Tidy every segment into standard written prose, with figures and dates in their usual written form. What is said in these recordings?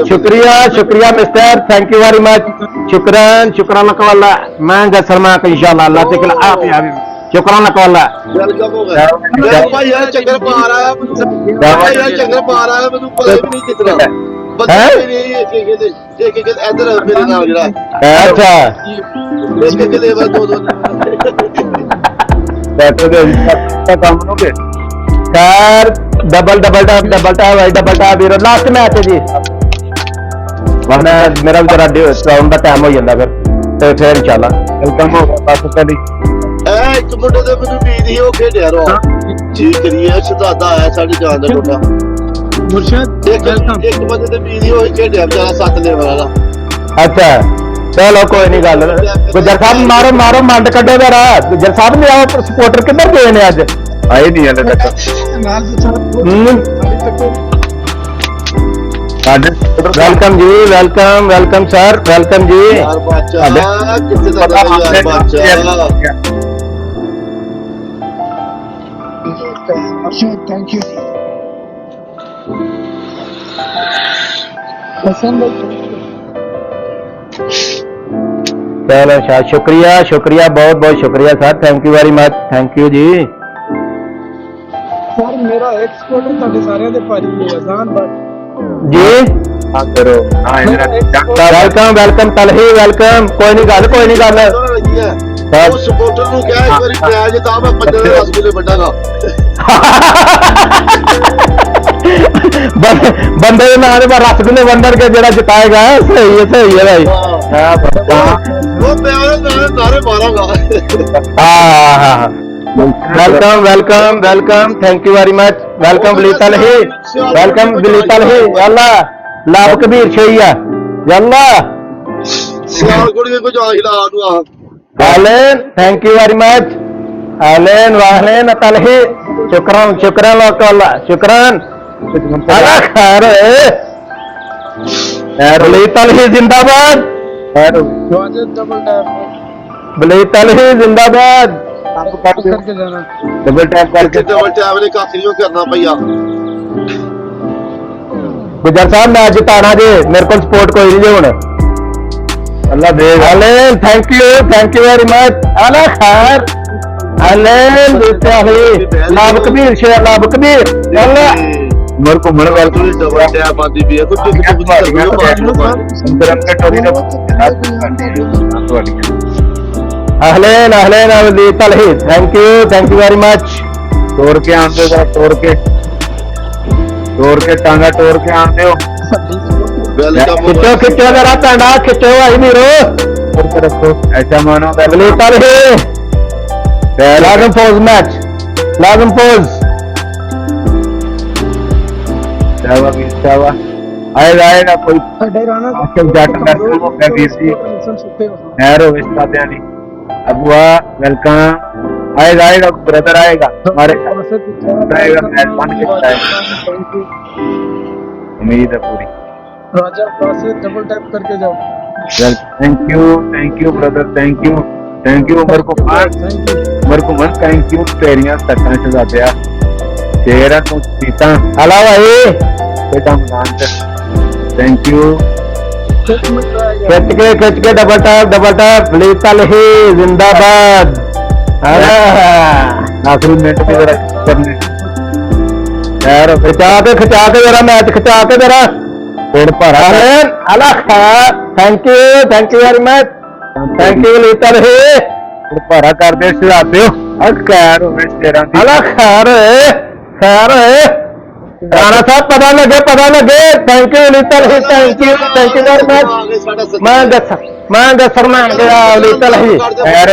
शुक्रिया शुक्रिया mister, thank you very much. शुक्रन शुक्रान लकवाला। मैं गसरमा का इंशाल्लाह अल्लाह तकला आप यार शुक्रान लकवाला। वेलकम हो गया भाई यार, चक्कर पा रहा है भाई यार, चक्कर पा रहा है मैं पता भी नहीं कितना पता ही नहीं एक इधर मेरे नाम जरा अच्छा एक लेवल दो बैठो दे काम होगे सर। डबल टैप वीरो लास्ट मैच है जी, वरना मेरा भी जरा राउंड का टाइम हो जाता फिर इंशाल्लाह वेलकम होगा बस कभी एक मुंडे दे मैनू उम्मीद ही ओ खेडिया रो जी करिए शहजादा आया साडी जान दा टोटा मुर्शिद एक बंदे दे उम्मीद ही ओ खेडिया बेचारा 7 लेवल वाला। अच्छा चलो कोई नहीं गल गुजर साहब मारो मारो मंड कड्डो जरा गुजर साहब ने आओ सपोर्टर किधर गए ने अज आए नहीं हले तक। Welcome ji welcome welcome sir welcome ji. Thank you चलो शाह शुक्रिया शुक्रिया बहुत बहुत शुक्रिया sir, thank you very much, thank you ji. Sir मेरा एक्सपोर्टर ਤੁਹਾਡੇ ਸਾਰਿਆਂ ਦੇ ਭਾਰੀ ਹੈ ਆਜ਼ਾਨ ਬਟ जी हाँ करो वेलकम वेलकम तलही वेलकम कोई नहीं गल ਉਹ ਸਪੋਰਟਰ ਨੂੰ ਕਿਹਾ ਇੱਕ ਵਾਰੀ ਪਿਆਜ ਤਾਂ ਮੈਂ 15 ਦੇ ਰਸਗੁੱਲੇ ਵੱਡਾਂਗਾ बंदे के नाम पर रसगुल्ले वंडर के जरा जिताएगा। सही है भाई वो प्याज नारे मारांगा। हाँ welcome welcome welcome thank you very much welcome बिलीतल ही वेलकम बिलीतल ही अल्लाह लाभ कबीर छैया यल्ला सियाल कुड़ी को जा हिला तू आ आलेन थैंक यू वेरी मच आलेन वाहलेन तलही शुक्रान शुक्रान अल्लाह शुक्रान अल्लाह खैर बिलीतल ही जिंदाबाद डबल टैप बिलीतल ही जिंदाबाद करके जाना डबल टैप करके डबल टैप ने काखरियों करना भैया। गुजर साहब मैं जिताना जी मेरे को सपोर्ट कोई नहीं हूं अल्लाह दे अलेन थैंक यू वेरी मच अल्लाह खैर अलेन लाभ कबीर शेर लाभ कबीर अल्लाह मेरे को मन वाल तू डबल टैप आती भी है कुछ अहलेन अहलेन अवलीतल ही थैंक यू वेरी मच। तोड़ के आंदे हो तोड़ के टांगा तोड़ के आंदे हो खिचो खिचो जरा टांगा खिचो आई मीरो रखो ऐसा मानो अवलीतल ही लाजम पोज मैच लाजम पोज आएगा कोई अबुआ वेलकम आएगा ब्रदर आएगा हमारे उम्मीद है पूरी राजा से डबल टैप करके जाओ। Thank you brother thank you Umar को मन थैंक यू तेरिया सट्टा शहजादिया तेरा तू सीता अला भाई बेटा मनान थैंक यू खिच के डबल टैप बिलीतल ही जिंदाबाद। आखिरी मिनट पे जरा करने यार खिचा के जरा मैच खिचा के जरा पेड़ भरा अल्लाह thank you very much thank you बिलीतल ही भरा कर दे शहजादे खैर अल्लाह खैर राणा साहब पता लगे थैंक यू बिलीतल ही थैंक यू वेरी मच मैं दसर मैं गया बिलीतल ही खैर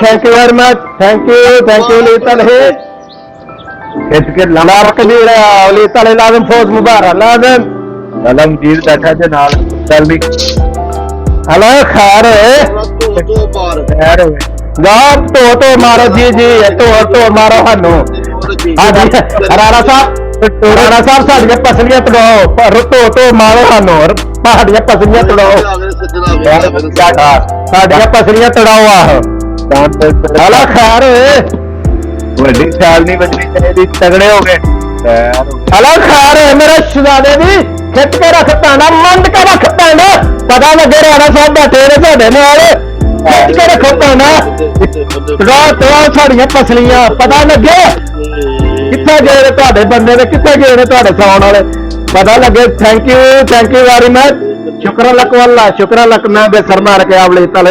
thank you very much thank you बिलीतल ही खिच के लाभ कबीर बिलीतल ही लाजम फौज मुबारक लाजम अलमगीर बैठा जे नाल चल भी हेलो खैर गाप तो मारो जी तो मारो सानू राणा साहब साडियां पसलियां तड़ाओ तो मारो सानू साडियां पसलियां तड़ाओ साडियां पसलियां तड़ाओ आहो हेलो खैर ਵੱਡੀ ਛਾਲ ਨਹੀਂ ਵੱਜਣੀ ਚਾਹੀਦੀ ਤਗੜੇ ਹੋ ਗਏ ਹਲਾ ਖਾਰ ਮੇਰੇ ਸ਼ਹਜ਼ਾਦੇ ਦੀ ਖਿੱਚ ਕੇ ਰੱਖ ਪੈਣਾ ਮੰਡ ਕੇ ਰੱਖ ਪੈਣਾ ਪਤਾ ਲੱਗੇ ਰਾਣਾ ਸਾਹਿਬ ਬੈਠੇ ਨੇ ਸਾਡੇ ਨਾਲ ਖਿੱਚ ਕੇ ਰੱਖੋ ਪੈਣਾ ਰਾਤ ਸਾਡੀਆਂ ਪਸਲੀਆਂ ਪਤਾ ਲੱਗੇ ਕਿੱਥੇ ਗਏ ਨੇ ਤੁਹਾਡੇ ਬੰਦੇ ਨੇ ਕਿੱਥੇ ਗਏ ਨੇ ਤੁਹਾਡੇ ਸੌਣ ਵਾਲੇ ਪਤਾ ਲੱਗੇ ਥੈਂਕ ਯੂ ਵੈਰੀ ਮਚ ਸ਼ੁਕਰ ਲੱਕ ਵੱਲਾ ਸ਼ੁਕਰ ਲੱਕ ਮੈਂ ਬੇਸਰ ਮਾਰ ਕੇ ਆਵਲੇ